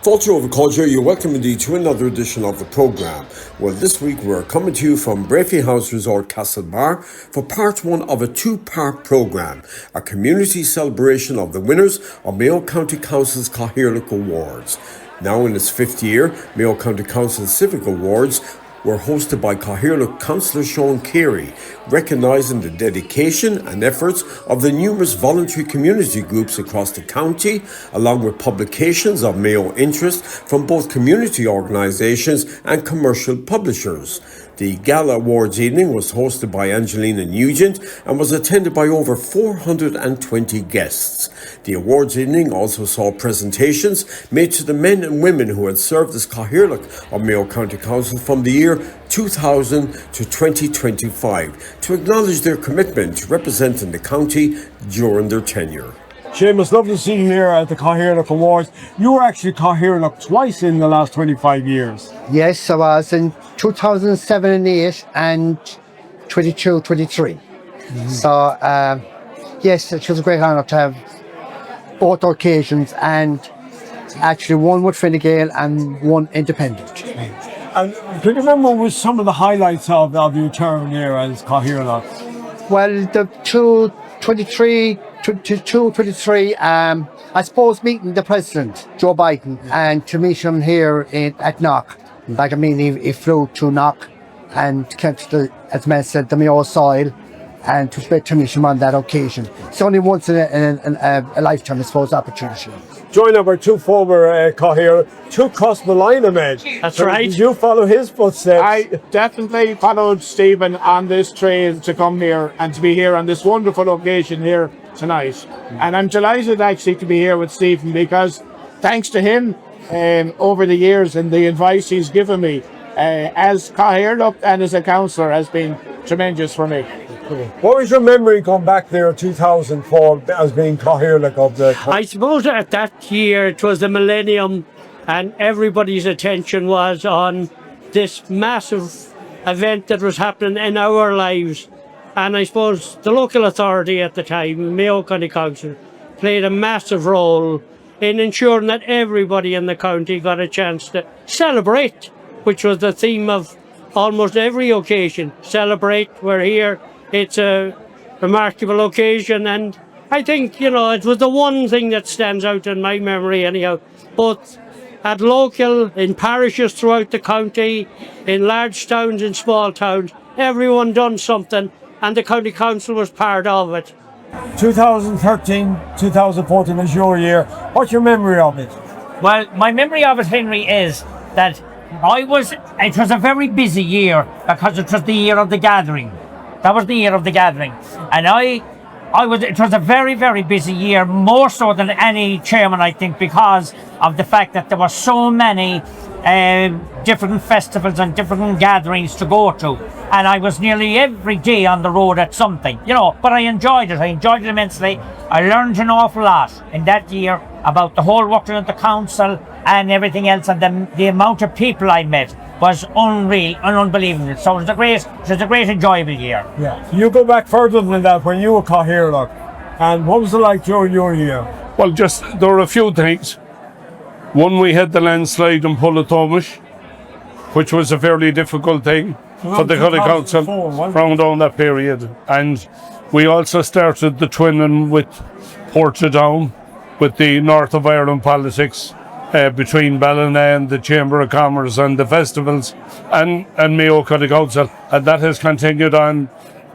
Culture over culture, you're welcome indeed to another edition of the programme. Well, this week we're coming to you from Breaffy House Resort, Castlebar for part one of a two-part programme, a community celebration of the winners of Mayo County Council's Cathaoirleach Awards. Now in its fifth year, Mayo County Council's Civic Awards were hosted by Cathaoirleach Councillor Sean Carey, recognising the dedication and efforts of the numerous voluntary community groups across the county, along with publications of Mayo interest from both community organisations and commercial publishers. The Gala Awards evening was hosted by Angelina Nugent and was attended by over 420 guests. The awards evening also saw presentations made to the men and women who had served as Cathaoirleach of Mayo County Council from the year 2000 to 2025 to acknowledge their commitment to representing the county during their tenure. Seamus, lovely to see you here at the Cathaoirleach Awards. You were actually Cathaoirleach twice in the last 25 years. Yes, I was in 2007 and 8 and 22, 23. So, yes, it was a great honour to have both occasions, and actually one with Fine Gael and one independent. And can you remember what was some of the highlights of your term here as Cathaoirleach? Well, the 23, I suppose meeting the President, Joe Biden, and to meet him here at Knock. Like, I mean, he flew to Knock and came to, as man said, the Mayo soil, and to speak to meet him on that occasion. It's only once in a lifetime, I suppose, opportunity. Join our two former Cathaoirleach, took Cosmalina med. That's right. Did you follow his footsteps? I definitely followed Stephen on this trail to come here and to be here on this wonderful occasion here tonight. And I'm delighted actually to be here with Stephen, because thanks to him over the years and the advice he's given me as Cathaoirleach and as a councillor has been tremendous for me. What was your memory going back there in 2000, Paul, as being Cathaoirleach of the... I suppose at that year it was the millennium and everybody's attention was on this massive event that was happening in our lives. And I suppose the local authority at the time, Mayo County Council, played a massive role in ensuring that everybody in the county got a chance to celebrate, which was the theme of almost every occasion. Celebrate, we're here. It's a remarkable occasion, and I think, it was the one thing that stands out in my memory anyhow, both at local, in parishes throughout the county, in large towns, in small towns, everyone done something, and the County Council was part of it. 2013, 2014 was your year. What's your memory of it? Well, my memory of it, Henry, is that it was a very busy year because it was the year of the gathering. That was the year of the gathering. And it was a very, very busy year, more so than any chairman, I think, because of the fact that there were so many different festivals and different gatherings to go to. And I was nearly every day on the road at something, but I enjoyed it. I enjoyed it immensely. I learned an awful lot in that year about the whole working of the council and everything else, and the amount of people I met was unreal and unbelievable. So it was a great enjoyable year. Yeah. You go back further than that when you were Cathaoirleach. And what was it like during your year? Well, there were a few things. One, we had the landslide in Pullatomish, which was a fairly difficult thing for the County Council around that period. And we also started the twinning with Portadown, with the North of Ireland politics, between Ballina and the Chamber of Commerce and the festivals and Mayo County Council, and that has continued on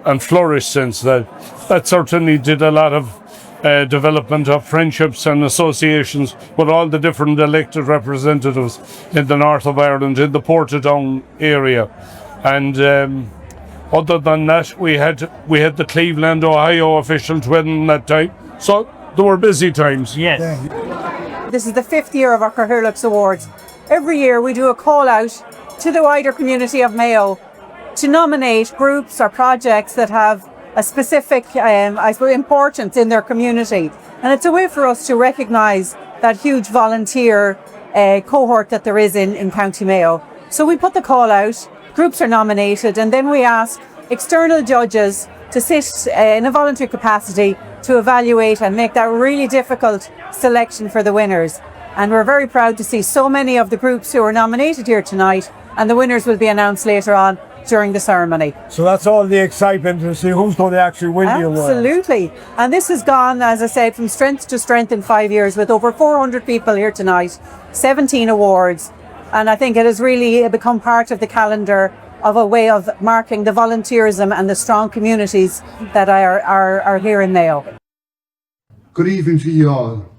and flourished since that. That certainly did a lot of development of friendships and associations with all the different elected representatives in the North of Ireland, in the Portadown area. And other than that, we had the Cleveland, Ohio official twin that time. So there were busy times. Yes. This is the fifth year of our Cathaoirleach Awards. Every year we do a call out to the wider community of Mayo to nominate groups or projects that have a specific importance in their community. And it's a way for us to recognise that huge volunteer cohort that there is in County Mayo. So we put the call out, groups are nominated, and then we ask external judges to sit in a voluntary capacity to evaluate and make that really difficult selection for the winners. And we're very proud to see so many of the groups who are nominated here tonight, and the winners will be announced later on during the ceremony. So that's all the excitement to see who's going to actually win the award. Absolutely. And this has gone, as I said, from strength to strength in 5 years, with over 400 people here tonight, 17 awards. And I think it has really become part of the calendar of a way of marking the volunteerism and the strong communities that are here in Mayo. Good evening to you all.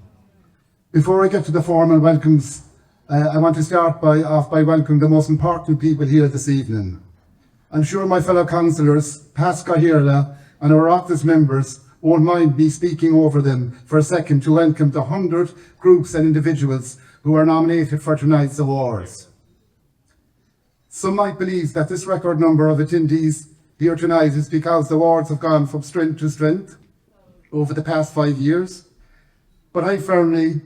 Before I get to the formal welcomes, I want to start off by welcoming the most important people here this evening. I'm sure my fellow councillors, past Cathaoirleach and our office members won't mind me speaking over them for a second to welcome the 100 groups and individuals who are nominated for tonight's awards. Some might believe that this record number of attendees here tonight is because the awards have gone from strength to strength over the past 5 years, but I firmly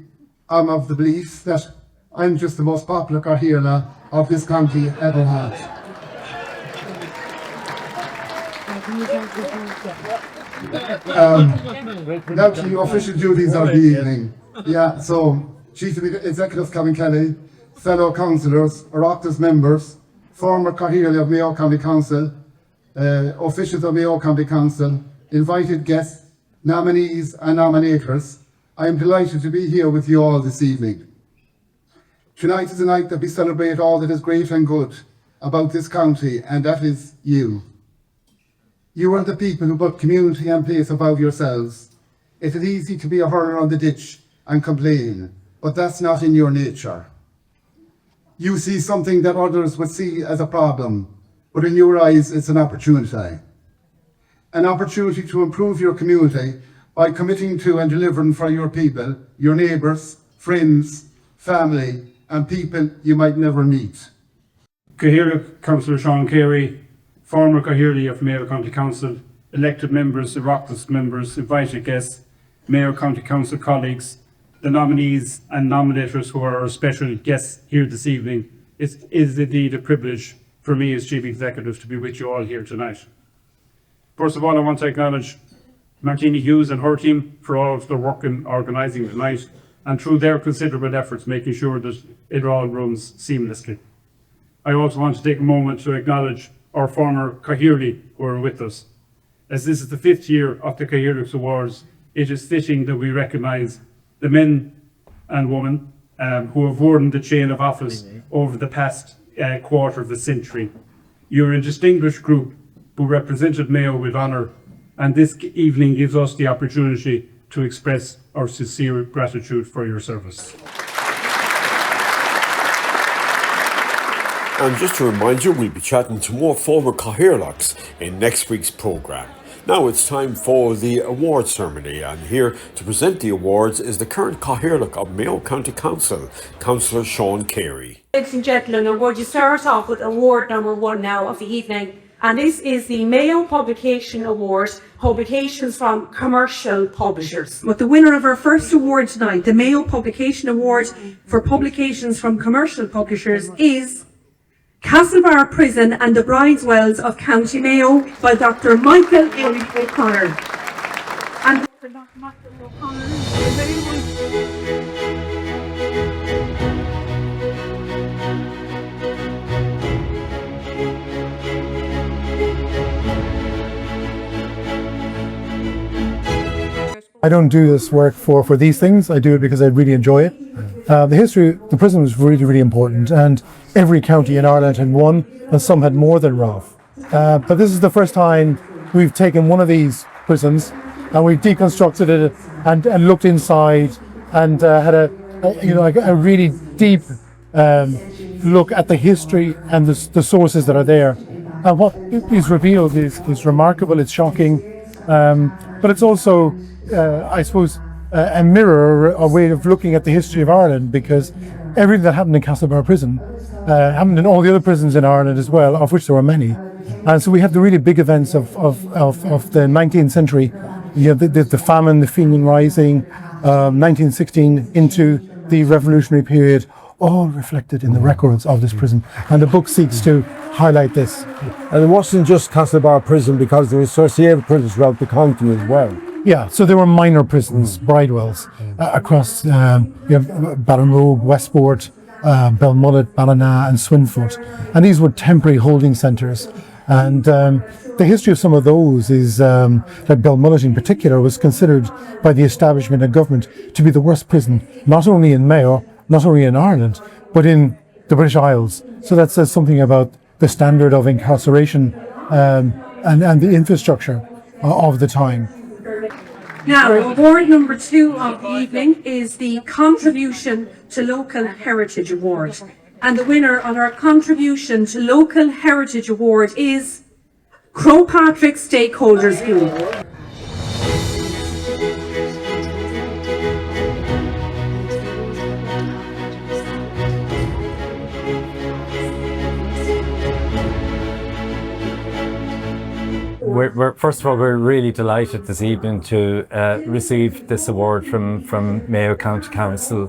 am of the belief that I'm just the most popular Cathaoirleach of this county ever had. Now to the official duties of the evening. So Chief Executive Kevin Kelly, fellow councillors, Oireachtas members, former Cathaoirleach of Mayo County Council, officials of Mayo County Council, invited guests, nominees and nominators, I am delighted to be here with you all this evening. Tonight is a night that we celebrate all that is great and good about this county, and that is you. You are the people who put community and place above yourselves. It is easy to be a hurler on the ditch and complain, but that's not in your nature. You see something that others would see as a problem, but in your eyes it's an opportunity. An opportunity to improve your community by committing to and delivering for your people, your neighbours, friends, family and people you might never meet. Cathaoirleach Councillor Sean Carey, former Cathaoirleach of Mayo County Council, elected members, Oireachtas members, invited guests, Mayo County Council colleagues, the nominees and nominators who are our special guests here this evening. It is indeed a privilege for me as Chief Executive to be with you all here tonight. First of all, I want to acknowledge Martina Hughes and her team for all of their work in organising tonight and through their considerable efforts making sure that it all runs seamlessly. I also want to take a moment to acknowledge our former Cathaoirleach who are with us. As this is the 5th year of the Cathaoirleach Awards, it is fitting that we recognise the men and women who have worn the chain of office over the past quarter of a century. You're a distinguished group who represented Mayo with honour, and this evening gives us the opportunity to express our sincere gratitude for your service. And just to remind you, we'll be chatting to more former Cathaoirleachs in next week's programme. Now it's time for the award ceremony, and here to present the awards is the current Cathaoirleach of Mayo County Council, Councillor Sean Carey. Ladies and gentlemen, I'm going to start off with award number 1 now of the evening, and this is the Mayo Publication Award, publications from commercial publishers. But the winner of our first award tonight, the Mayo Publication Award for publications from commercial publishers, is Castlebar Prison and the Bridewells of County Mayo by Dr. Michael O'Connor. And Dr. Michael O'Connor. I don't do this work for these things. I do it because I really enjoy it. The history of the prison was really, really important, and every county in Ireland had one, and some had more than Roth. But this is the first time we've taken one of these prisons and we've deconstructed it and looked inside and had a really deep look at the history and the sources that are there. And what is revealed is remarkable. It's shocking, but it's also I suppose, a mirror, a way of looking at the history of Ireland, because everything that happened in Castlebar prison happened in all the other prisons in Ireland as well, of which there were many. And so we have the really big events of the 19th century, the famine, the Fenian Rising, 1916 into the revolutionary period, all reflected in the records of this prison. And the book seeks to highlight this. And it wasn't just Castlebar prison, because there were associated prisons throughout the county as well. Yeah, so there were minor prisons, bridewells, across Ballinrobe, Westport, Belmullet, Ballina and Swinfoot. And these were temporary holding centres. And the history of some of those is that Belmullet in particular was considered by the establishment and government to be the worst prison, not only in Mayo, not only in Ireland, but in the British Isles. So that says something about the standard of incarceration and the infrastructure of the time. Now, award number 2 of the evening is the Contribution to Local Heritage Award. And the winner of our Contribution to Local Heritage Award is Crowpatrick Stakeholders Group. First of all, we're really delighted this evening to receive this award from Mayo County Council.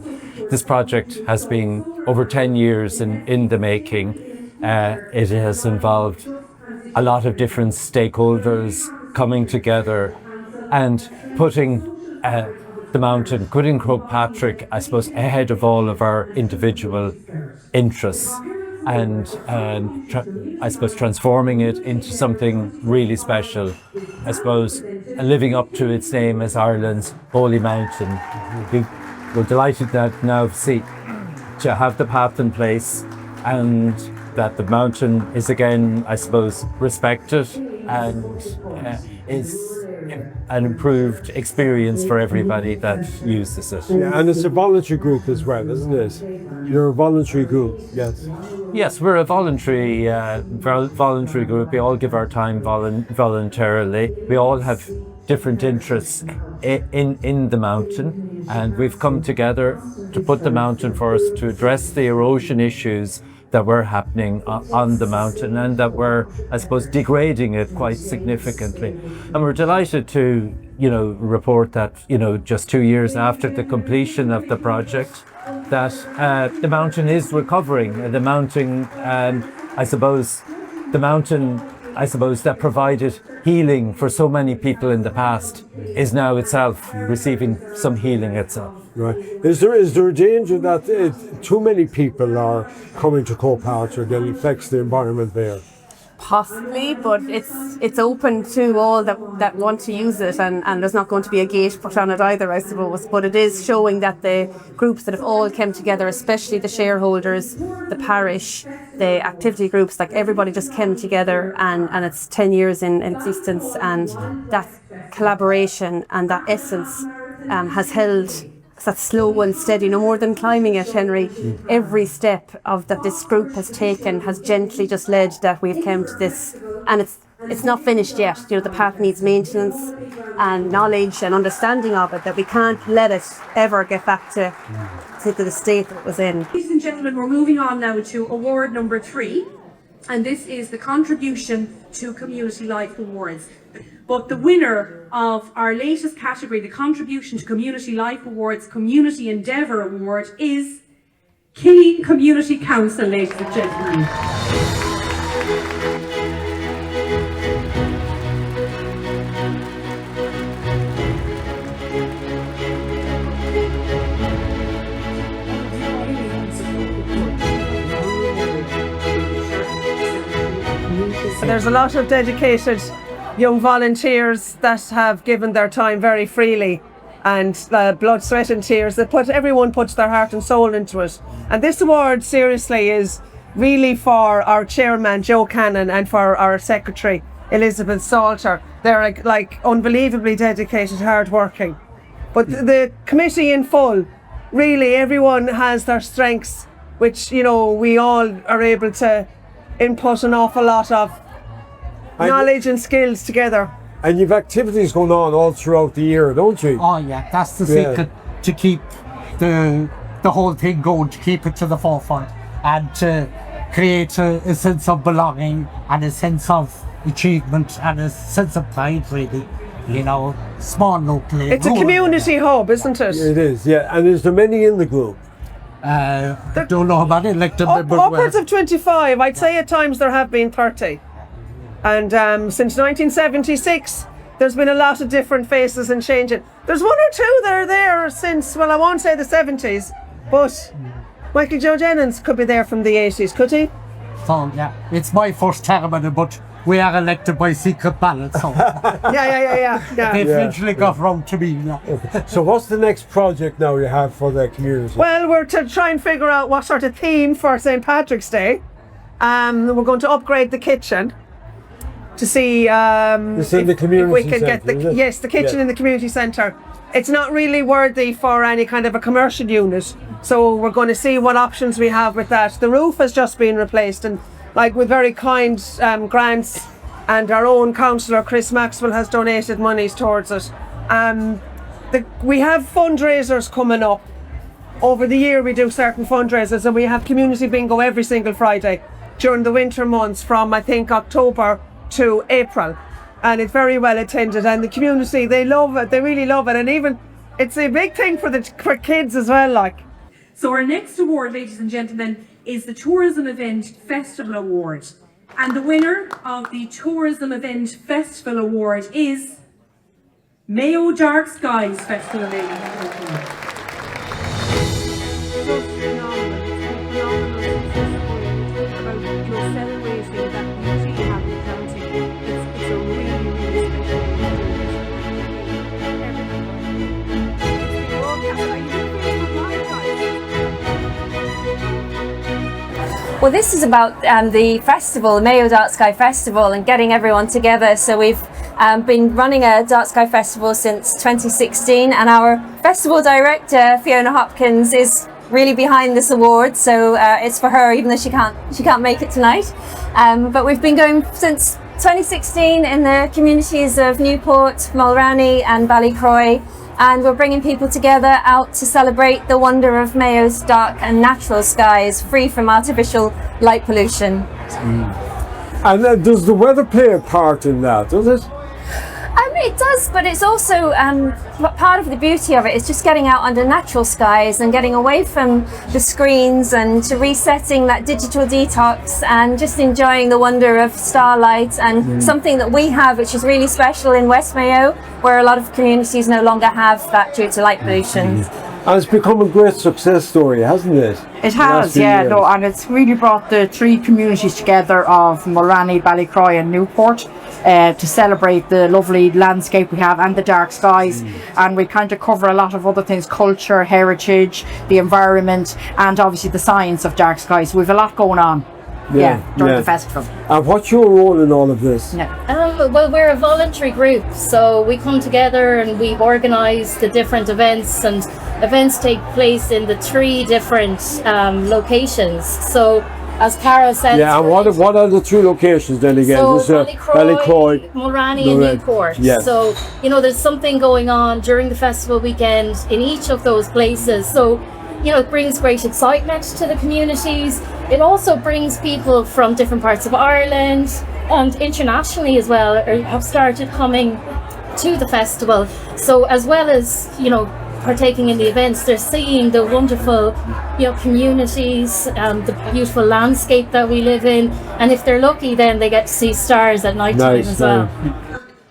This project has been over 10 years in the making. It has involved a lot of different stakeholders coming together and putting the mountain, putting Crowpatrick, I suppose, ahead of all of our individual interests. And I suppose transforming it into something really special. I suppose living up to its name as Ireland's Holy Mountain. We're delighted that now to have the path in place and that the mountain is again, I suppose, respected and is an improved experience for everybody that uses it. Yeah, and it's a voluntary group as well, isn't it? You're a voluntary group, yes. Yes, we're a voluntary group. We all give our time voluntarily. We all have different interests in the mountain, and we've come together to put the mountain first, to address the erosion issues that were happening on the mountain and that were, I suppose, degrading it quite significantly. And we're delighted to, report that, just 2 years after the completion of the project, that the mountain is recovering. The mountain, that provided healing for so many people in the past is now itself receiving some healing itself. Right. Is there a danger that too many people are coming to Crowpatrick and it affects the environment there? Possibly, but it's open to all that want to use it, and there's not going to be a gate put on it either, I suppose. But it is showing that the groups that have all come together, especially the shareholders, the parish, the activity groups, like everybody just came together, and it's 10 years in existence, and that collaboration and that essence has held that slow and steady, no more than climbing it, Henry. Every step that this group has taken has gently just led that we've come to this, and it's not finished yet. The path needs maintenance and knowledge and understanding of it, that we can't let it ever get back to the state that it was in. Ladies and gentlemen, we're moving on now to award number 3, and this is the Contribution to Community Life Awards. But the winner of our latest category, the Contribution to Community Life Awards Community Endeavour Award, is Killeen Community Council, ladies and gentlemen. There's a lot of dedicated young volunteers that have given their time very freely, and blood, sweat and tears. Everyone puts their heart and soul into it. And this award, seriously, is really for our chairman, Joe Cannon, and for our secretary, Elizabeth Salter. They're like unbelievably dedicated, hard-working. But the committee in full, really, everyone has their strengths, which, we all are able to input an awful lot of knowledge and skills together. And you've activities going on all throughout the year, don't you? Oh yeah, that's the secret to keep the whole thing going, to keep it to the forefront and to create a sense of belonging and a sense of achievement and a sense of pride, really. Small local. It's a community hub, isn't it? It is, yeah. And is there many in the group? I don't know about elected members. Upwards of 25. I'd say at times there have been 30. And since 1976, there's been a lot of different faces and changing. There's one or two that are there since, well, I won't say the 70s, but Michael Joe Jennings could be there from the 80s, could he? So, yeah, it's my first term in it, but we are elected by secret ballot, so. Yeah. They eventually got round to me. Yeah. So what's the next project now you have for the community? Well, we're to try and figure out what sort of theme for St. Patrick's Day. We're going to upgrade the kitchen to see if we can get the kitchen in the community centre. It's not really worthy for any kind of a commercial unit, so we're going to see what options we have with that. The roof has just been replaced, and like with very kind grants, and our own councillor Chris Maxwell has donated monies towards it. We have fundraisers coming up. Over the year we do certain fundraisers, and we have community bingo every single Friday during the winter months from I think October to April, and it's very well attended, and the community, they love it, they really love it, and even it's a big thing for kids as well. Like, so our next award, ladies and gentlemen, is the Tourism Event Festival Award, and the winner of the Tourism Event Festival Award is Mayo Dark Skies Festival. Well, this is about the festival, the Mayo Dark Sky Festival, and getting everyone together. So we've been running a Dark Sky Festival since 2016, and our festival director, Fiona Hopkins, is really behind this award. So it's for her, even though she can't make it tonight. But we've been going since 2016 in the communities of Newport, Mulranny and Ballycroy. And we're bringing people together out to celebrate the wonder of Mayo's dark and natural skies, free from artificial light pollution. And does the weather play a part in that, does it? It does, but it's also part of the beauty of it is just getting out under natural skies and getting away from the screens and to resetting that digital detox and just enjoying the wonder of starlight and something that we have, which is really special in West Mayo, where a lot of communities no longer have that due to light pollution. And it's become a great success story, hasn't it? It has, yeah, no, and it's really brought the three communities together of Mulranny, Ballycroy and Newport to celebrate the lovely landscape we have and the dark skies. And we kind of cover a lot of other things: culture, heritage, the environment, and obviously the science of dark skies. We have a lot going on. During the festival. And what's your role in all of this? Well, we're a voluntary group, so we come together and we organise the different events, and events take place in the three different locations. So, as Cara said, and what are the three locations then again? So Ballycroy, Mulranny and Newport. Yes. So, there's something going on during the festival weekend in each of those places. So, it brings great excitement to the communities. It also brings people from different parts of Ireland and internationally as well have started coming to the festival. So as well as, partaking in the events, they're seeing the wonderful, communities, the beautiful landscape that we live in. And if they're lucky, then they get to see stars at night time as well.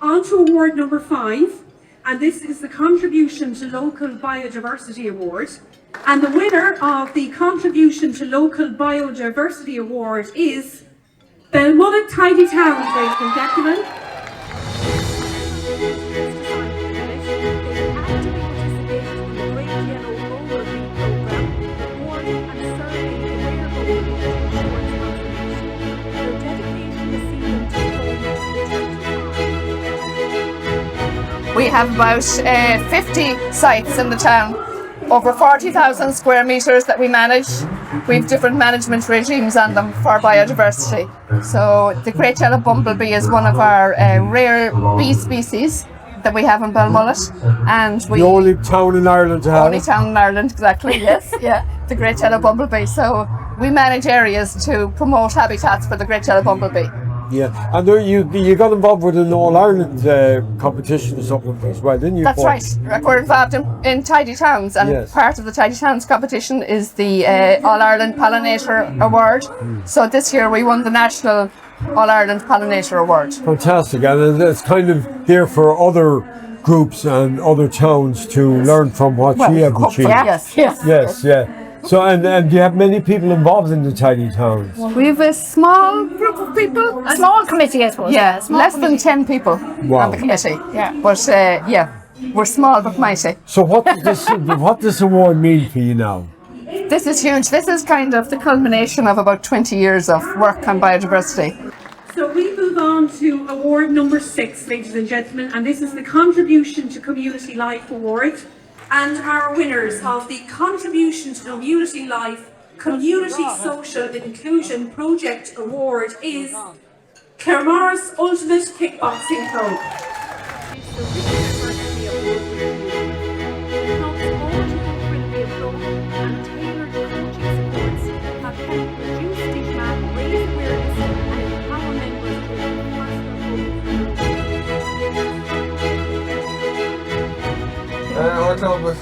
On to award number 5, and this is the Contribution to Local Biodiversity Award. And the winner of the Contribution to Local Biodiversity Award is Belmullet Tidy Towns, ladies and gentlemen. We have about 50 sites in the town, over 40,000 square metres that we manage. We have different management regimes on them for biodiversity. So the great yellow bumblebee is one of our rare bee species that we have in Belmullet. And the only town in Ireland to have Only town in Ireland, exactly, yes, yeah, the great yellow bumblebee. So we manage areas to promote habitats for the great yellow bumblebee. Yeah, and you got involved with an All-Ireland competition or something as well, didn't you? That's right. We're involved in Tidy Towns, and part of the Tidy Towns competition is the All-Ireland Pollinator Award. So this year we won the National All-Ireland Pollinator Award. Fantastic, and it's kind of there for other groups and other towns to learn from what she has achieved. Yes. So, and do you have many people involved in the tiny towns? We have a small group of people. A small committee, I suppose. Yeah, less than 10 people on the committee. Yeah, but we're small but mighty. So what does this award mean for you now? This is huge. This is kind of the culmination of about 20 years of work on biodiversity. So we move on to award number 6, ladies and gentlemen, and this is the Contribution to Community Life Award. And our winners of the Contribution to Community Life Community Social Inclusion Project Award is Castlebar's Ultimate Kickboxing Club. Our club was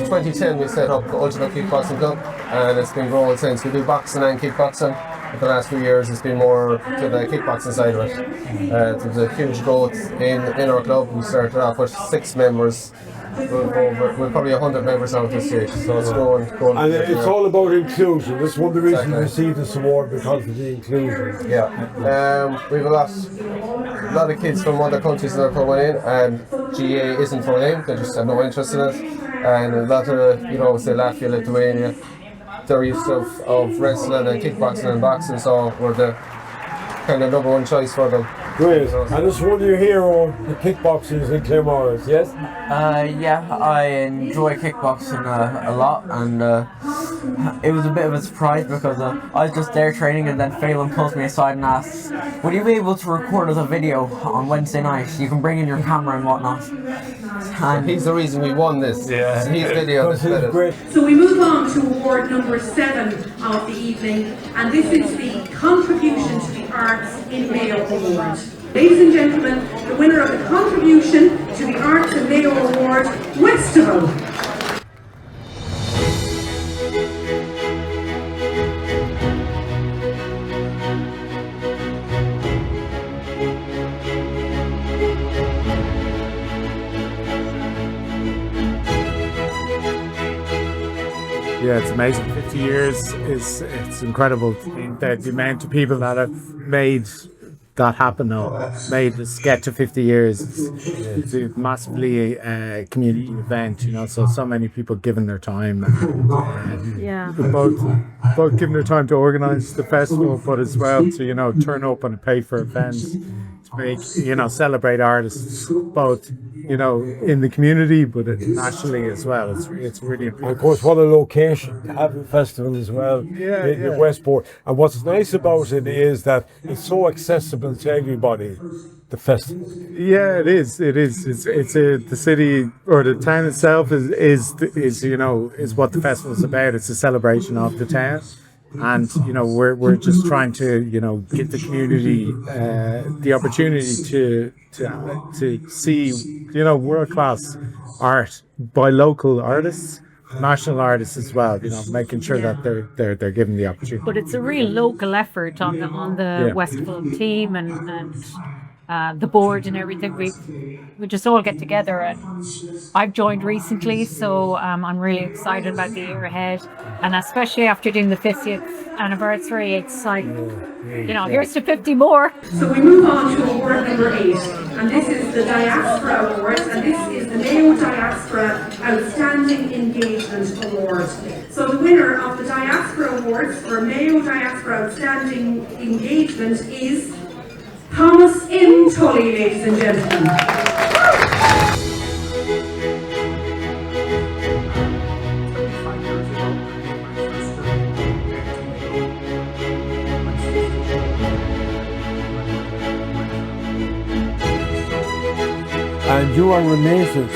2010 we set up the Ultimate Kickboxing Club, and it's been growing since. We do boxing and kickboxing. For the last few years it's been more to the kickboxing side of it. There's a huge growth in our club. We started off with 6 members. We're probably 100 members now at this stage, so it's growing. And it's all about inclusion. That's one of the reasons we received this award, because of the inclusion. Yeah. We have a lot of kids from other countries that are coming in, and GA isn't for them, they just have no interest in it. And a lot of, say Latvia, Lithuania, they're used of wrestling and kickboxing and boxing, so we're the kind of number 1 choice for them. Great. And this is one of your hero, the kickboxers in Castlebar, yes? Yeah, I enjoy kickboxing a lot, and it was a bit of a surprise because I was just there training, and then Phelan pulls me aside and asks, would you be able to record us a video on Wednesday night? You can bring in your camera and whatnot. And he's the reason we won this. Yeah. So he's video. So we move on to award number 7 of the evening, and this is the Contribution to the Arts in Mayo Award. Ladies and gentlemen, the winner of the Contribution to the Arts in Mayo Award, Westival. Yeah, it's amazing. 50 years it's incredible. The amount of people that have made that happen or made us get to 50 years. It's a massively community event, so many people giving their time. Both giving their time to organise the festival, but as well to, turn up and pay for events, to make, celebrate artists, both, in the community, but nationally as well. It's really important. And of course, what a location to have a festival as well in Westport. And what's nice about it is that it's so accessible to everybody. The festival. Yeah, it is. It's the city or the town itself is what the festival is about. It's a celebration of the town. And we're just trying to give the community the opportunity to see world class art by local artists, national artists as well. Making sure that they're given the opportunity. But it's a real local effort on the Westfield team and the board and everything. We just all get together, and I've joined recently, so I'm really excited about the year ahead, and especially after doing the 50th anniversary, it's like, here's to 50 more. So we move on to award number 8, and this is the Diaspora Award, and this is the Mayo Diaspora Outstanding Engagement Award. So the winner of the Diaspora Awards for Mayo Diaspora Outstanding Engagement is Thomas M. Tully, ladies and gentlemen. And you are related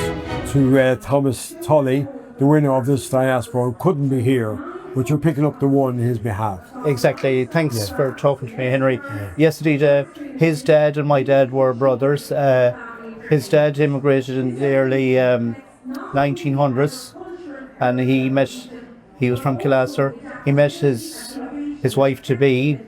to Thomas Tully, the winner of this diaspora, who couldn't be here, but you're picking up the award on his behalf. Exactly. Thanks for talking to me, Henry. Yes, indeed, his dad and my dad were brothers. His dad immigrated in the early 1900s, and he was from Kildare. He met his wife to be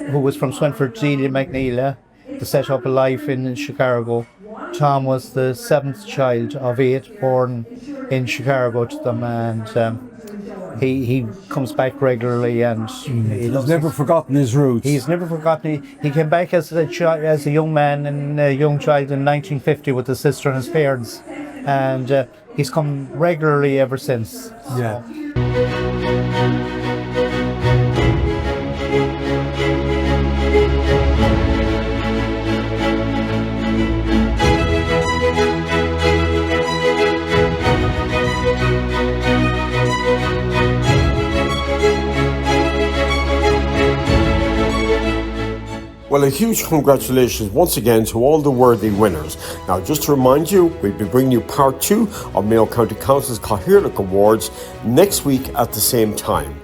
who was from Swinford, Zealand, McNeila, to set up a life in Chicago. Tom was the 7th child of 8 born in Chicago to them, and he comes back regularly, and he's never forgotten his roots. He's never forgotten. He came back as a young man and a young child in 1950 with his sister and his parents, and he's come regularly ever since. Yeah. Well, a huge congratulations once again to all the worthy winners. Now, just to remind you, we'll be bringing you part 2 of Mayo County Council's Cathaoirleach Awards next week at the same time.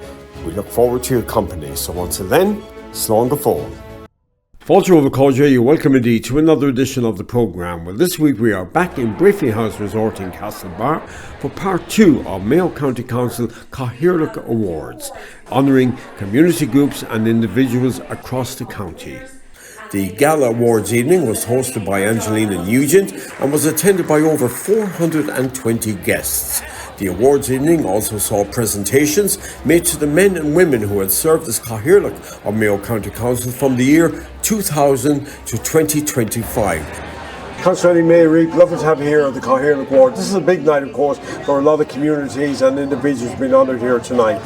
We look forward to your company. So until then, slán go fóill. Fáilte over Cáide, you're welcome indeed to another edition of the programme. Well, this week we are back in Breaffy House Resort in Castlebar for part 2 of Mayo County Council Cathaoirleach Awards, honouring community groups and individuals across the county. The Gala Awards evening was hosted by Angelina Nugent and was attended by over 420 guests. The awards evening also saw presentations made to the men and women who had served as Cathaoirleach of Mayo County Council from the year 2000 to 2025. Councillor May Reid, lovely to have you here at the Cathaoirleach Awards. This is a big night, of course, for a lot of communities and individuals being honoured here tonight.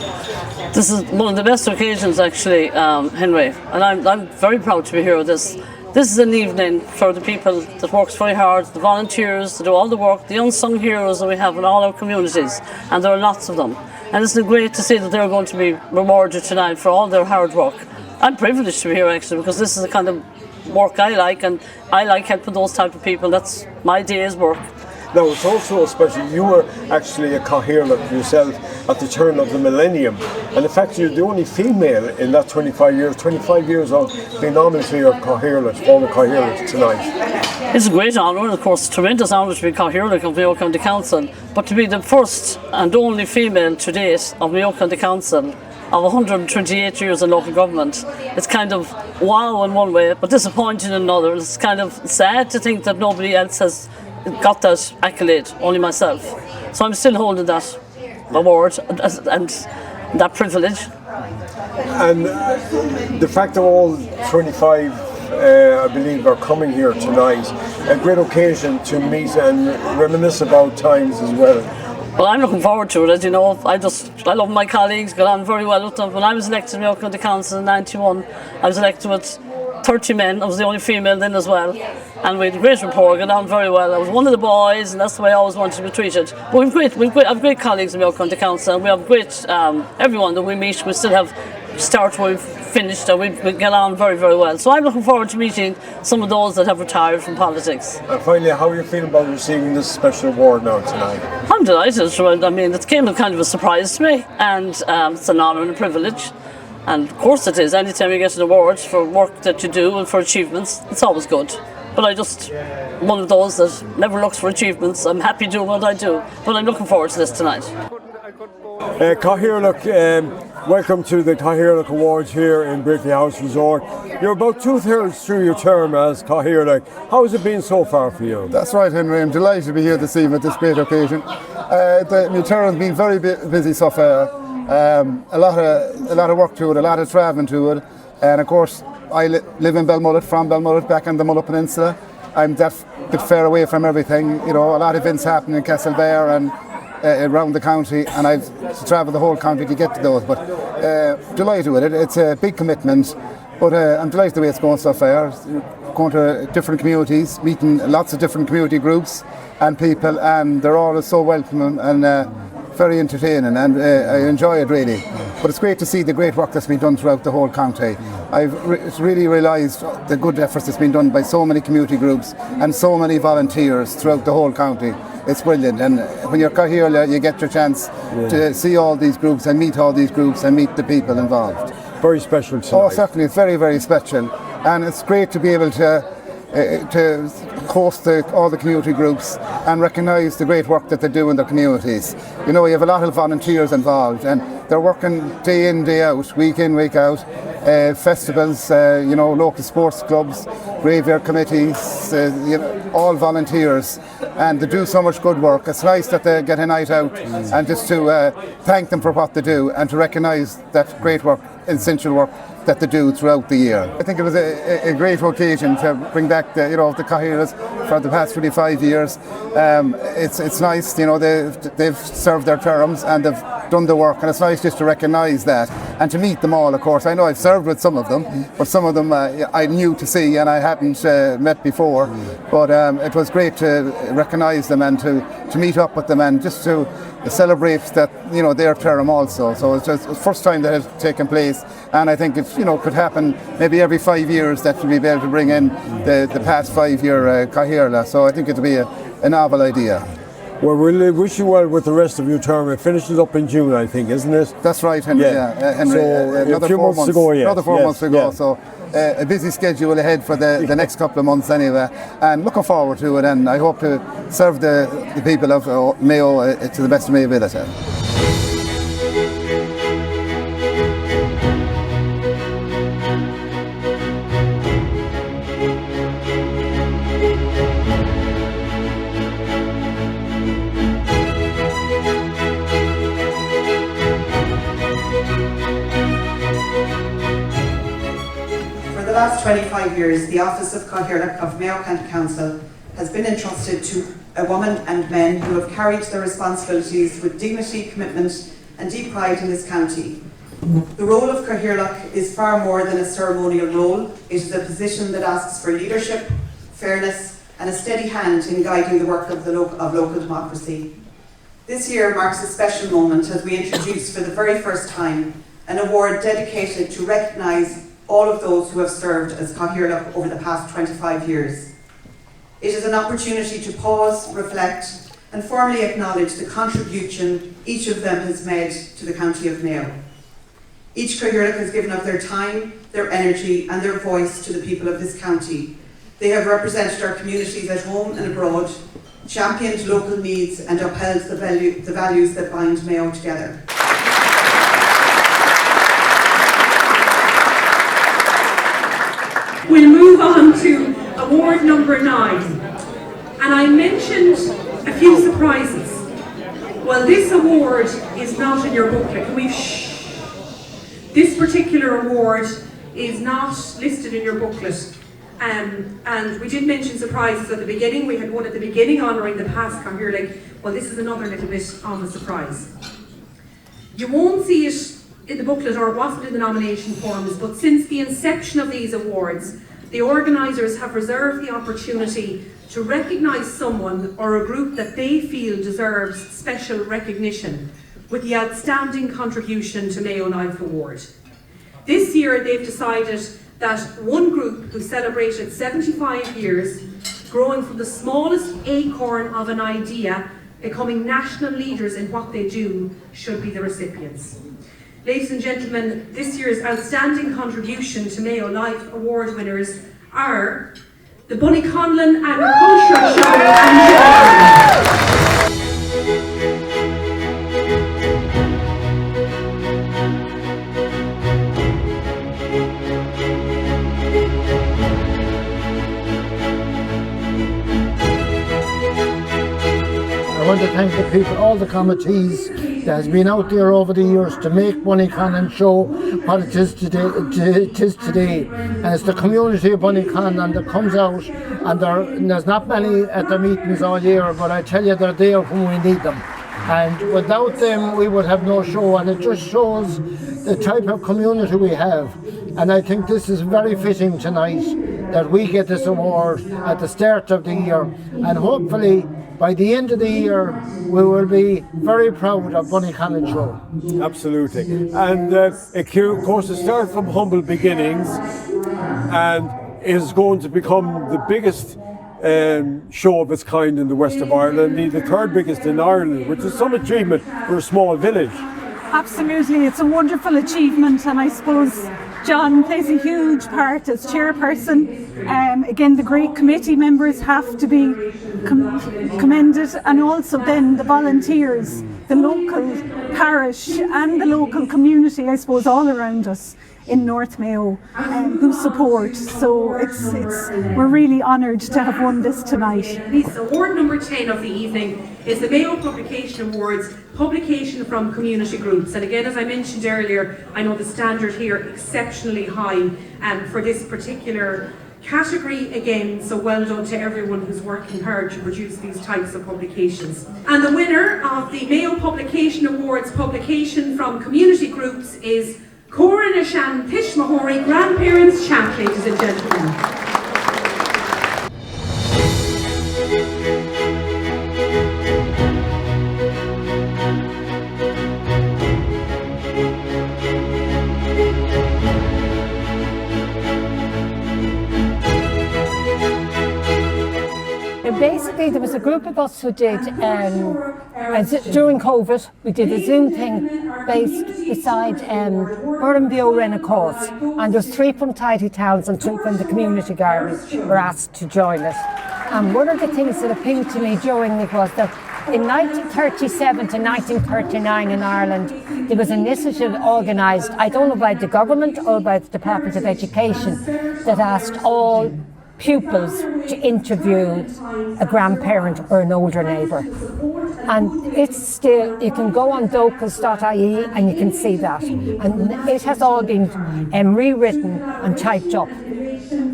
This is one of the best occasions, actually, Henry, and I'm very proud to be here with this. This is an evening for the people that works very hard, the volunteers that do all the work, the unsung heroes that we have in all our communities, and there are lots of them. And it's great to see that they're going to be rewarded tonight for all their hard work. I'm privileged to be here, actually, because this is the kind of work I like, and I like helping those type of people. That's my day's work. Now, it's also special. You were actually a Cathaoirleach yourself at the turn of the millennium, and in fact you're the only female in that 25 years of being honoured to your Cathaoirleach, former Cathaoirleach tonight. It's a great honour, and of course a tremendous honour to be Cathaoirleach of Mayo County Council, but to be the first and only female to date of Mayo County Council of 128 years in local government. It's kind of wow in one way, but disappointing in another. It's kind of sad to think that nobody else has got that accolade, only myself. So I'm still holding that award and that privilege. And the fact that all 25, I believe, are coming here tonight, a great occasion to meet and reminisce about times as well. Well, I'm looking forward to it. As you know, I love my colleagues, got on very well with them. When I was elected to Mayo County Council in '91, I was elected with 30 men. I was the only female then as well. And we had a great rapport, got on very well. I was one of the boys, and that's the way I always wanted to be treated. But I have great colleagues in Mayo County Council, and we have great, everyone that we meet, we still have start where we've finished, and we get on very, very well. So I'm looking forward to meeting some of those that have retired from politics. And finally, how are you feeling about receiving this special award now tonight? I'm delighted. I mean, it came as kind of a surprise to me, and it's an honour and a privilege. And of course it is. Anytime you get an award for work that you do and for achievements, it's always good. But one of those that never looks for achievements. I'm happy doing what I do, but I'm looking forward to this tonight. Cathaoirleach, welcome to the Cathaoirleach Awards here in Breaffy House Resort. You're about 2/3 through your term as Cathaoirleach. How has it been so far for you? That's right, Henry. I'm delighted to be here this evening at this great occasion. My term has been very busy so far. A lot of work to it, a lot of travelling to it, and of course I live in Belmullet, from Belmullet, back on the Mullet Peninsula. I'm that bit far away from everything. You know, a lot of events happen in Castlebar and around the county, and I've travelled the whole county to get to those. But delighted with it. It's a big commitment, but I'm delighted the way it's going so far. Going to different communities, meeting lots of different community groups and people, and they're all so welcoming and very entertaining, and I enjoy it really. But it's great to see the great work that's been done throughout the whole county. I've really realised the good efforts that's been done by so many community groups and so many volunteers throughout the whole county. It's brilliant, and when you're Cathaoirleach, you get your chance to see all these groups and meet all these groups and meet the people involved. Very special tonight. Oh, certainly, it's very, very special, and it's great to be able to host all the community groups and recognise the great work that they do in their communities. You know, you have a lot of volunteers involved, and they're working day in, day out, week in, week out. Festivals, local sports clubs, graveyard committees, all volunteers, and they do so much good work. It's nice that they get a night out, and just to thank them for what they do and to recognise that great work, essential work that they do throughout the year. I think it was a great occasion to bring back the Cathaoirleach for the past 25 years. It's nice, they've served their terms and they've done the work, and it's nice just to recognise that and to meet them all. Of course, I know I've served with some of them, but some of them I knew to see and I hadn't met before. But it was great to recognise them and to meet up with them and just to celebrate that their term also. So it's just the first time that has taken place, and I think it could happen maybe every 5 years that we'll be able to bring in the past 5-year Cathaoirleach. So I think it'll be a novel idea. Well, we'll wish you well with the rest of your term. It finishes up in June, I think, isn't it? That's right, Henry. Yeah. Henry, so another a few 4 months to go. Yes. Another 4 months to go. So a busy schedule ahead for the next couple of months anyway, and looking forward to it. And I hope to serve the people of Mayo to the best of my ability. For the last 25 years, the Office of Cathaoirleach of Mayo County Council has been entrusted to a woman and men who have carried their responsibilities with dignity, commitment and deep pride in this county. The role of Cathaoirleach is far more than a ceremonial role. It is a position that asks for leadership, fairness and a steady hand in guiding the work of local democracy. This year marks a special moment as we introduce for the very first time an award dedicated to recognise all of those who have served as Cathaoirleach over the past 25 years. It is an opportunity to pause, reflect and formally acknowledge the contribution each of them has made to the County of Mayo. Each Cathaoirleach has given up their time, their energy and their voice to the people of this county. They have represented our communities at home and abroad, championed local needs and upheld the values that bind Mayo together. We'll move on to award number 9. And I mentioned a few surprises. Well, this award is not in your booklet. This particular award is not listed in your booklet. And we did mention surprises at the beginning. We had one at the beginning honouring the past Cathaoirleach. Well, this is another little bit of a surprise. You won't see it in the booklet, or it wasn't in the nomination forms, but since the inception of these awards, the organisers have reserved the opportunity to recognise someone or a group that they feel deserves special recognition with the Outstanding Contribution to Mayo Life Award. This year they've decided that one group who celebrated 75 years, growing from the smallest acorn of an idea, becoming national leaders in what they do, should be the recipients. Ladies and gentlemen, this year's Outstanding Contribution to Mayo Life Award winners are the Bunnyconlon Agricultural Show and I want to thank the people, all the committees that has been out there over the years to make Bunnyconlon show what it is today. And it's the community of Bunnyconlon that comes out, and there's not many at the meetings all year, but I tell you, they're there when we need them. And without them we would have no show, and it just shows the type of community we have. And I think this is very fitting tonight that we get this award at the start of the year, and hopefully by the end of the year we will be very proud of Bunnyconlon Show. Absolutely. And of course it started from humble beginnings and is going to become the biggest show of its kind in the west of Ireland, the third biggest in Ireland, which is some achievement for a small village. Absolutely, it's a wonderful achievement, and I suppose John plays a huge part as chairperson. Again, the great committee members have to be commended, and also then the volunteers, the local parish and the local community, I suppose, all around us in North Mayo, who support. So we're really honoured to have won this tonight. Award number 10 of the evening is the Mayo Publication Awards, publication from community groups. And again, as I mentioned earlier, I know the standard here exceptionally high for this particular category. Again, so well done to everyone who's working hard to produce these types of publications. And the winner of the Mayo Publication Awards, publication from community groups, is Cora Nishan Pishmahori, Grandparents Chat, ladies and gentlemen. Basically, there was a group of us who did, during COVID, we did a Zoom thing based beside Burrenbio Renna Course, and there's 3 from Tidy Towns and 3 from the community garden were asked to join us. And one of the things that appealed to me during it was that in 1937 to 1939 in Ireland, there was an initiative organised, I don't know by the government or by the Department of Education, that asked all pupils to interview a grandparent or an older neighbour. And it's still, you can go on docus.ie and you can see that. And it has all been rewritten and typed up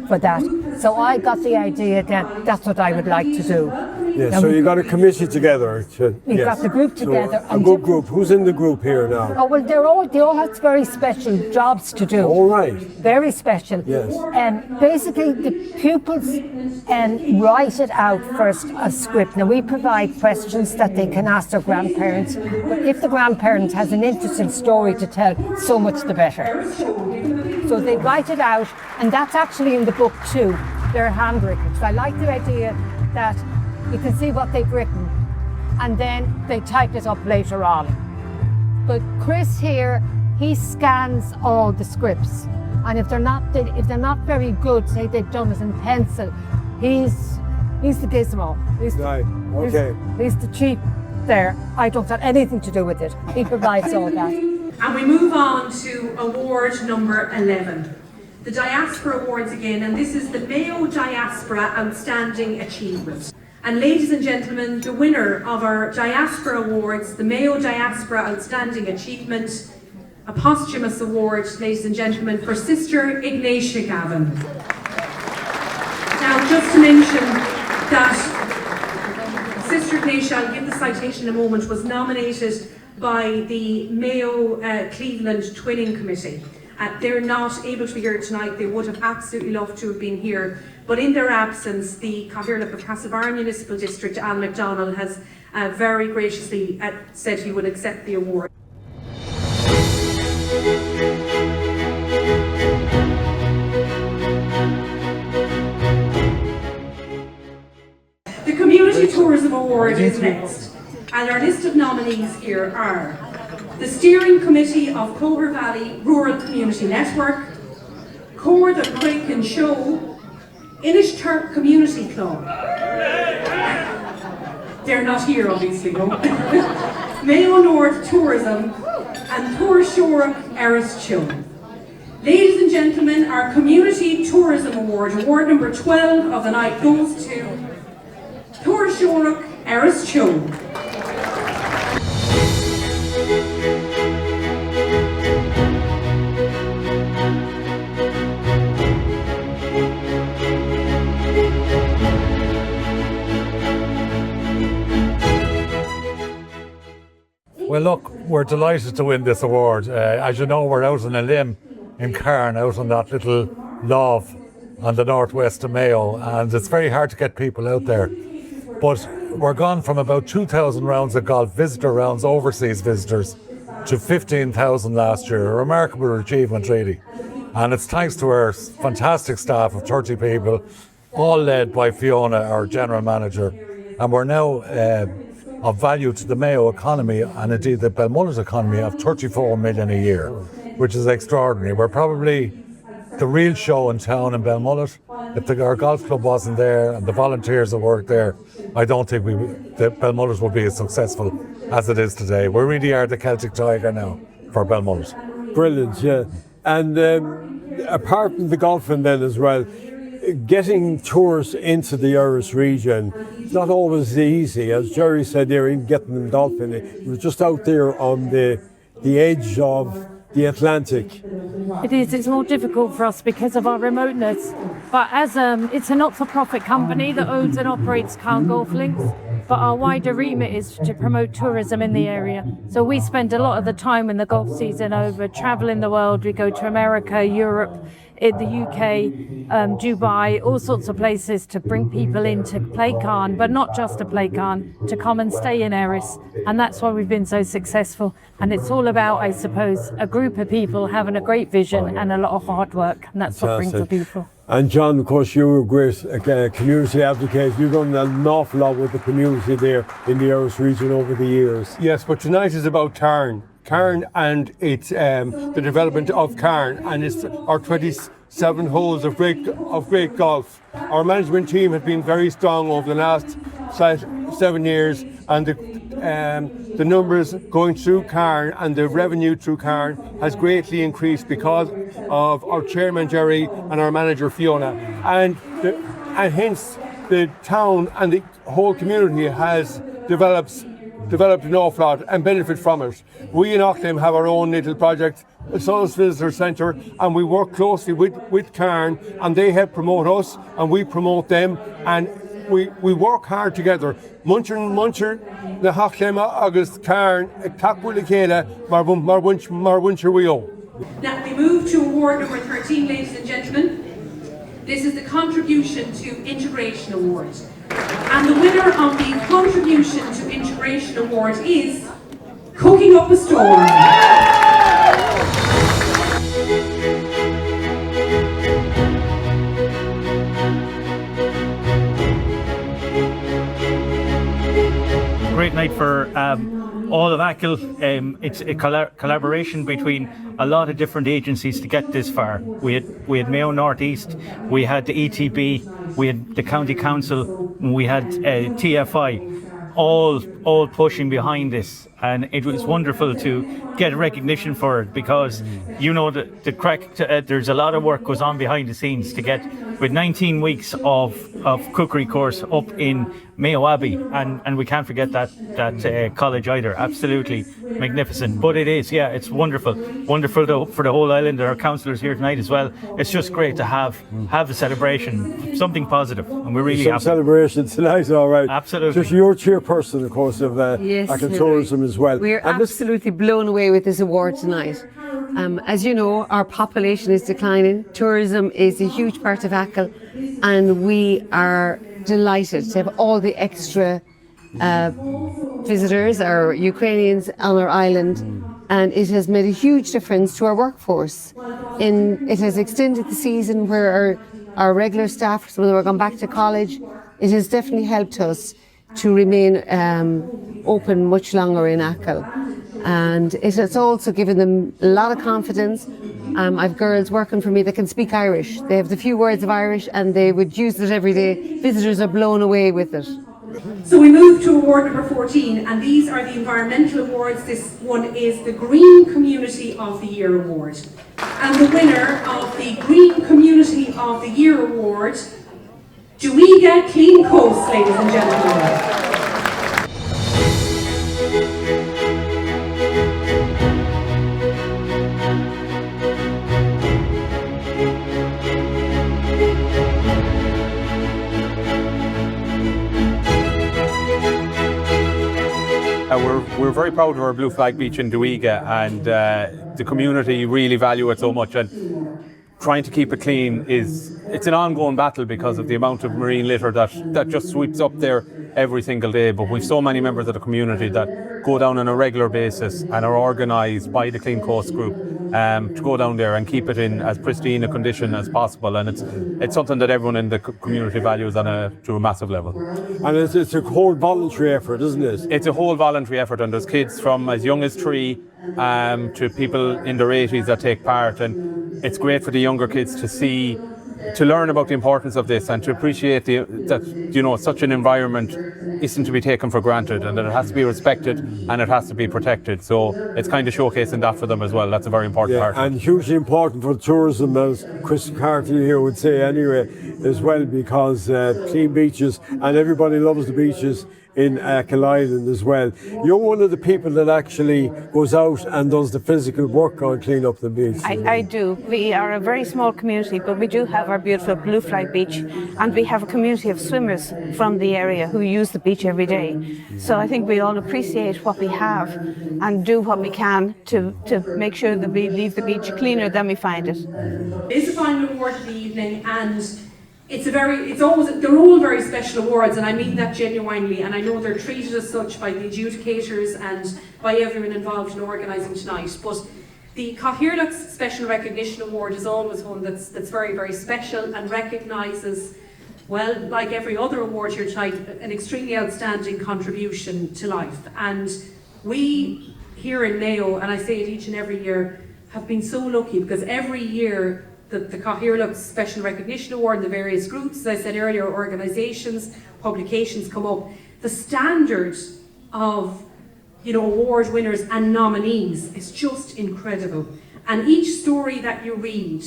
for that. So I got the idea that that's what I would like to do. Yeah, so you got a committee together. We've got the group together. So a good group. Who's in the group here now? Oh, well, they all have very special jobs to do. All right. Very special. Yes. Basically, the pupils write it out first, a script. Now, we provide questions that they can ask their grandparents. But if the grandparent has an interesting story to tell, so much the better. So they write it out, and that's actually in the book too. They're handwritten. So I like the idea that you can see what they've written, and then they type it up later on. But Chris here, he scans all the scripts, and if they're not very good, say they've done it in pencil, he's the gizmo. He's the cheap there. I don't have anything to do with it. He provides all that. And we move on to award number 11. The Diaspora Awards again, and this is the Mayo Diaspora Outstanding Achievement. And ladies and gentlemen, the winner of our Diaspora Awards, the Mayo Diaspora Outstanding Achievement, a posthumous award, ladies and gentlemen, for Sister Ignatia Gavin. Now, just to mention that Sister Ignatia, I'll give the citation in a moment, was nominated by the Mayo Cleveland Twinning Committee. They're not able to be here tonight. They would have absolutely loved to have been here. But in their absence, the Cathaoirleach of Castlebar Municipal District, Al McDonald, has very graciously said he would accept the award. The Community Tourism Award is next. And our list of nominees here are the Steering Committee of Clover Valley Rural Community Network, Cor the Crake and Show, Inishturk Community Club. They're not here, obviously, no. Mayo North Tourism and Tuairseoireach Eris Chun. Ladies and gentlemen, our Community Tourism Award, award number 12 of the night, goes to Tuairseoireach Eris Chun. Well, look, we're delighted to win this award. As you know, we're out on a limb in Cairn, out on that little lough on the northwest of Mayo, and it's very hard to get people out there. But we're gone from about 2,000 rounds of golf, visitor rounds, overseas visitors, to 15,000 last year. A remarkable achievement, really. And it's thanks to our fantastic staff of 30 people, all led by Fiona, our general manager. And we're now of value to the Mayo economy, and indeed the Belmullet economy, of 34 million a year, which is extraordinary. We're probably the real show in town in Belmullet. If our golf club wasn't there and the volunteers that worked there, I don't think Belmullet would be as successful as it is today. We really are the Celtic Tiger now for Belmullet. Brilliant, yeah. And apart from the golfing then as well, getting tours into the Irish region is not always easy. As Jerry said there, in getting them golfing, it was just out there on the edge of the Atlantic. It is. It's more difficult for us because of our remoteness. But as it's a not-for-profit company that owns and operates Cairn Golf Links, but our wider remit is to promote tourism in the area. So we spend a lot of the time in the golf season over traveling the world. We go to America, Europe, in the UK, Dubai, all sorts of places to bring people in to play Cairn, but not just to play Cairn, to come and stay in Erris. And that's why we've been so successful. And it's all about, I suppose, a group of people having a great vision and a lot of hard work. And that's what brings the people. And John, of course, you were a great community advocate. You've done an awful lot with the community there in the Irish region over the years. Yes, but tonight is about Cairn and it's the development of Cairn, and it's our 27 holes of great golf. Our management team has been very strong over the last 7 years, and the numbers going through Cairn and the revenue through Cairn has greatly increased because of our chairman Jerry and our manager Fiona, and hence the town and the whole community has developed an awful lot and benefit from it. We in Auckland have our own little project, a Souls Visitor Centre, and we work closely with Cairn, and they help promote us and we promote them, and we work hard together. Muncher na Hachlema August Cairn Cathaoirleach Awards mar buncher wheel. Now we move to award number 13, ladies and gentlemen. This is the Contribution to Integration Award. And the winner of the Contribution to Integration Award is Cooking Up a Storm. Great night for all of Achill. It's a collaboration between a lot of different agencies to get this far. We had Mayo Northeast, we had the ETB, we had the County Council, we had TFI, all pushing behind this, and it was wonderful to get recognition for it, because you know the crack. There's a lot of work goes on behind the scenes to get, with 19 weeks of cookery course up in Mayo Abbey, and we can't forget that college either. Absolutely magnificent. But it is, yeah, it's wonderful for the whole island. Our councillors here tonight as well. It's just great to have a celebration, something positive, and we're really happy. Celebration tonight, all right. Absolutely. Just your chairperson, of course, of Achill Tourism as well. We're absolutely blown away with this award tonight. As you know, our population is declining. Tourism is a huge part of Achill, and we are delighted to have all the extra visitors, our Ukrainians on our island, and it has made a huge difference to our workforce. It has extended the season where our regular staff, some of them are gone back to college. It has definitely helped us to remain open much longer in Achill. And it has also given them a lot of confidence. I've girls working for me that can speak Irish. They have the few words of Irish and they would use it every day. Visitors are blown away with it. So we move to award number 14, and these are the environmental awards. This one is the Green Community of the Year Award. And the winner of the Green Community of the Year Award, do we get Clean Coast, ladies and gentlemen? We're very proud of our Blue Flag Beach in Duiga, and the community really value it so much, and trying to keep it clean it's an ongoing battle because of the amount of marine litter that just sweeps up there every single day. But we've so many members of the community that go down on a regular basis and are organised by the Clean Coast group to go down there and keep it in as pristine a condition as possible. And it's something that everyone in the community values to a massive level. And it's a whole voluntary effort, isn't it? It's a whole voluntary effort, and there's kids from as young as 3 to people in their 80s that take part, and it's great for the younger kids to learn about the importance of this and to appreciate that such an environment isn't to be taken for granted, and that it has to be respected and it has to be protected. So it's kind of showcasing that for them as well. That's a very important part. And hugely important for tourism, as Chris Carty here would say anyway, as well, because clean beaches, and everybody loves the beaches in Achill Island as well. You're one of the people that actually goes out and does the physical work on clean up the beach. I do. We are a very small community, but we do have our beautiful Blue Flag Beach, and we have a community of swimmers from the area who use the beach every day. So I think we all appreciate what we have and do what we can to make sure that we leave the beach cleaner than we find it. It's the final award of the evening, and they're all very special awards, and I mean that genuinely, and I know they're treated as such by the adjudicators and by everyone involved in organising tonight. But the Cathaoirleach Special Recognition Award is always one that's very, very special and recognises, well, like every other award here tonight, an extremely outstanding contribution to life. And we here in Mayo, and I say it each and every year, have been so lucky, because every year the Cathaoirleach Special Recognition Award and the various groups, as I said earlier, organisations, publications come up. The standard of award winners and nominees is just incredible. And each story that you read,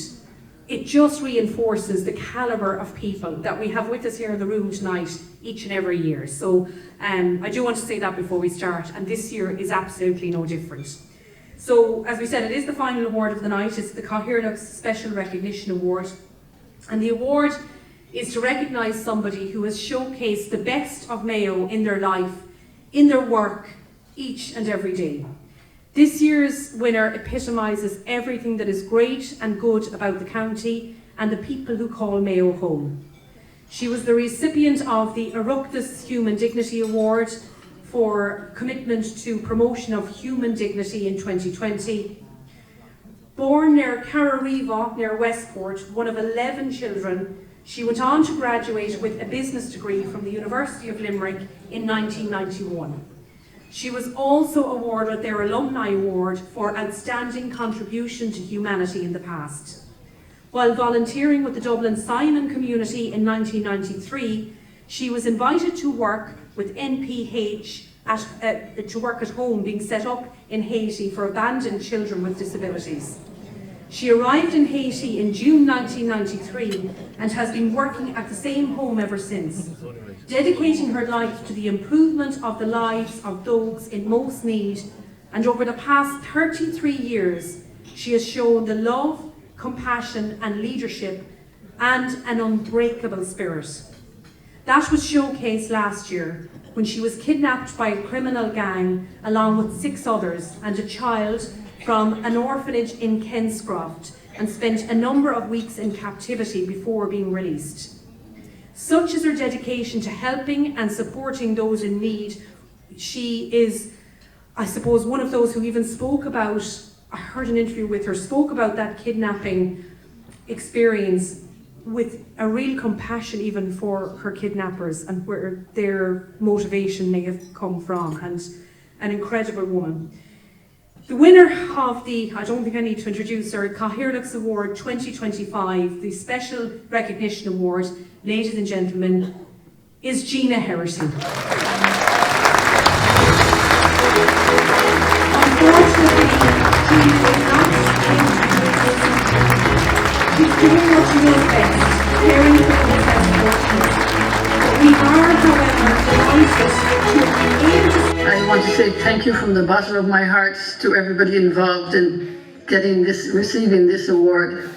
it just reinforces the calibre of people that we have with us here in the room tonight each and every year. So I do want to say that before we start, and this year is absolutely no different. So, as we said, it is the final award of the night. It's the Cathaoirleach Special Recognition Award. And the award is to recognise somebody who has showcased the best of Mayo in their life, in their work, each and every day. This year's winner epitomises everything that is great and good about the county and the people who call Mayo home. She was the recipient of the Oireachtas Human Dignity Award for commitment to promotion of human dignity in 2020. Born near Carariva, near Westport, one of 11 children, she went on to graduate with a business degree from the University of Limerick in 1991. She was also awarded their Alumni Award for outstanding contribution to humanity in the past. While volunteering with the Dublin Simon community in 1993, she was invited to work with NPH to work at home being set up in Haiti for abandoned children with disabilities. She arrived in Haiti in June 1993 and has been working at the same home ever since, dedicating her life to the improvement of the lives of those in most need. And over the past 33 years, she has shown the love, compassion and leadership and an unbreakable spirit. That was showcased last year when she was kidnapped by a criminal gang along with 6 others and a child from an orphanage in Kenscroft, and spent a number of weeks in captivity before being released. Such is her dedication to helping and supporting those in need. She is, I suppose, one of those who even spoke about, I heard an interview with her, spoke about that kidnapping experience with a real compassion even for her kidnappers and where their motivation may have come from, and an incredible woman. The winner of the, I don't think I need to introduce her, Cathaoirleach Award 2025, the Special Recognition Award, ladies and gentlemen, is Gina Herity. Unfortunately, Gina is not she's doing what she knows best, caring for the best fortunate. But we are, however, delighted to be able to... I want to say thank you from the bottom of my heart to everybody involved in receiving this award.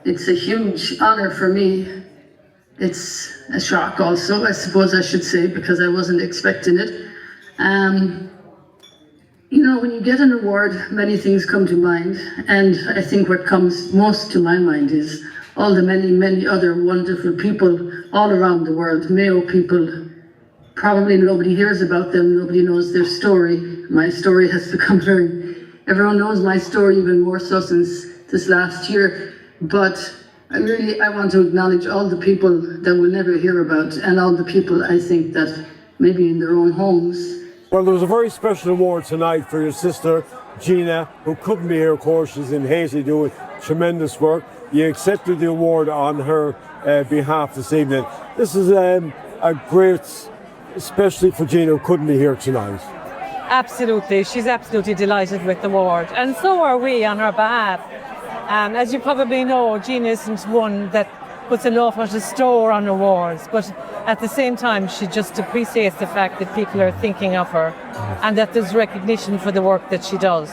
It's a huge honour for me. It's a shock also, I suppose I should say, because I wasn't expecting it. You know, when you get an award, many things come to mind, and I think what comes most to my mind is all the many, many other wonderful people all around the world, Mayo people. Probably nobody hears about them, nobody knows their story. My story has become very Everyone knows my story even more so since this last year. But I want to acknowledge all the people that we'll never hear about, and all the people I think that maybe in their own homes. Well, there was a very special award tonight for your sister, Gina, who couldn't be here, of course. She's in Haiti doing tremendous work. You accepted the award on her behalf this evening. This is a great, especially for Gina, who couldn't be here tonight. Absolutely, she's absolutely delighted with the award, and so are we on her behalf. As you probably know, Jean isn't one that puts an awful lot of store on awards, but at the same time, she just appreciates the fact that people are thinking of her and that there's recognition for the work that she does.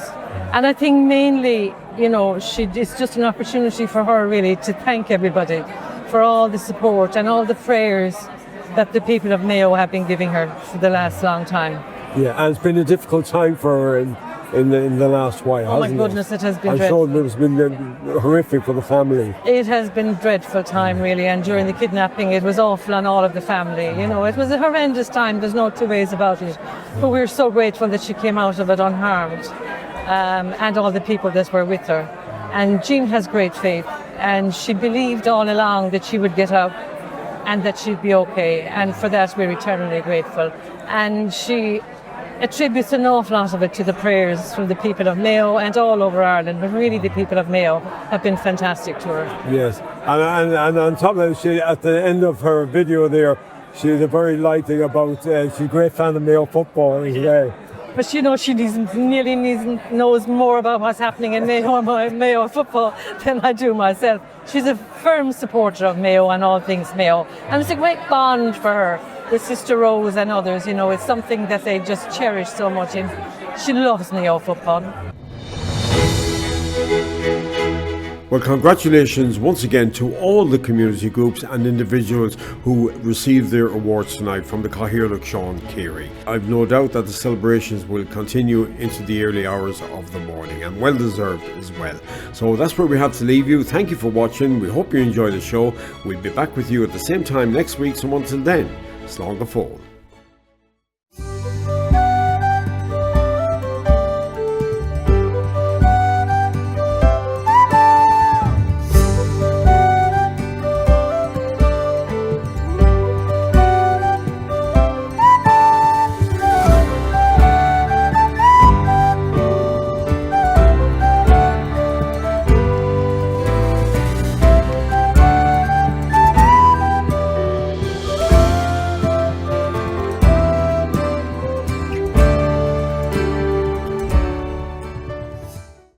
And I think mainly, you know, it's just an opportunity for her really to thank everybody for all the support and all the prayers that the people of Mayo have been giving her for the last long time. Yeah, and it's been a difficult time for her in the last while. Oh my goodness, it has been dreadful. I'm sure it's been horrific for the family. It has been a dreadful time really, and during the kidnapping it was awful on all of the family. You know, it was a horrendous time, there's no two ways about it. But we're so grateful that she came out of it unharmed, and all the people that were with her. And Jean has great faith, and she believed all along that she would get out and that she'd be okay, and for that we're eternally grateful. And she attributes an awful lot of it to the prayers from the people of Mayo and all over Ireland, but really the people of Mayo have been fantastic to her. Yes, and on top of that, she, at the end of her video there, she had a very light thing about, she's a great fan of Mayo football as well. But you know, she knows more about what's happening in Mayo football than I do myself. She's a firm supporter of Mayo and all things Mayo, and it's a great bond for her with Sister Rose and others. You know, it's something that they just cherish so much, and she loves Mayo football. Well, congratulations once again to all the community groups and individuals who received their awards tonight from the Cathaoirleach Sean Carey. I've no doubt that the celebrations will continue into the early hours of the morning, and well deserved as well. So that's where we have to leave you. Thank you for watching. We hope you enjoy the show. We'll be back with you at the same time next week, so until then, slán go fóill.